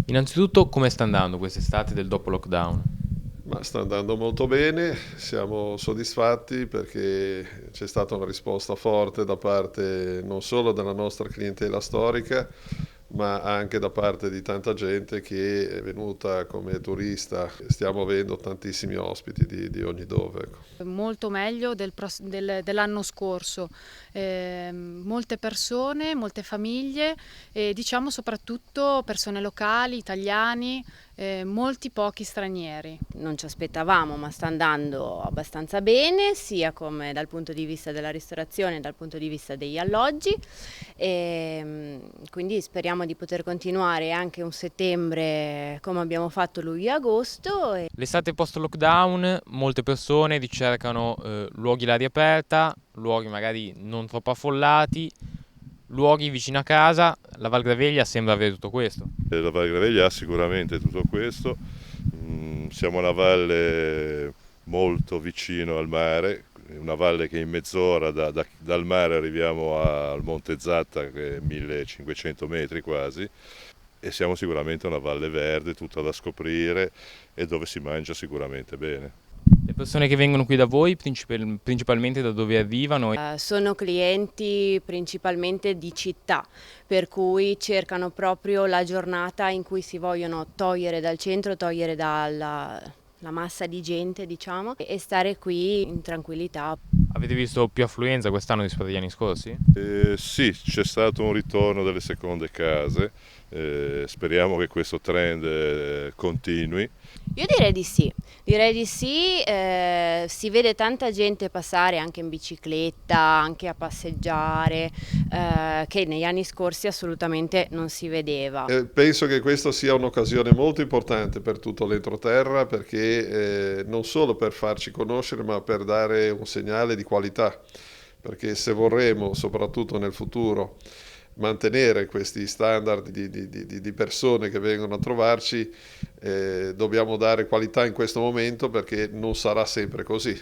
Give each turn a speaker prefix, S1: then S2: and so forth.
S1: Innanzitutto, come sta andando quest'estate del dopo lockdown?
S2: Ma sta andando molto bene, siamo soddisfatti perché c'è stata una risposta forte da parte non solo della nostra clientela storica, ma anche da parte di tanta gente che è venuta come turista. Stiamo avendo tantissimi ospiti di ogni dove, ecco.
S3: Molto meglio dell'anno scorso. Molte persone, molte famiglie e diciamo soprattutto persone locali, italiani, molti pochi stranieri.
S4: Non ci aspettavamo, ma sta andando abbastanza bene, sia come dal punto di vista della ristorazione, dal punto di vista degli alloggi. Quindi speriamo di poter continuare anche un settembre come abbiamo fatto luglio e agosto.
S1: L'estate post lockdown, molte persone ricercano luoghi all'aria aperta, luoghi magari non troppo affollati, luoghi vicino a casa. La Val Graveglia sembra avere tutto questo.
S5: La Val Graveglia ha sicuramente tutto questo. Siamo una valle molto vicino al mare, una valle che in mezz'ora dal mare arriviamo al Monte Zatta, che è 1500 metri quasi, e siamo sicuramente una valle verde, tutta da scoprire e dove si mangia sicuramente bene.
S1: Le persone che vengono qui da voi, principalmente da dove arrivano?
S4: Sono clienti principalmente di città, per cui cercano proprio la giornata in cui si vogliono togliere dal centro, togliere dalla la massa di gente, diciamo, e stare qui in tranquillità.
S1: Avete visto più affluenza quest'anno rispetto agli anni scorsi?
S5: Sì, c'è stato un ritorno delle seconde case, speriamo che questo trend continui.
S4: Io direi di sì, si vede tanta gente passare anche in bicicletta, anche a passeggiare, che negli anni scorsi assolutamente non si vedeva.
S2: Penso che questa sia un'occasione molto importante per tutto l'entroterra perché non solo per farci conoscere ma per dare un segnale di qualità, perché se vorremmo soprattutto nel futuro mantenere questi standard di persone che vengono a trovarci, dobbiamo dare qualità in questo momento perché non sarà sempre così.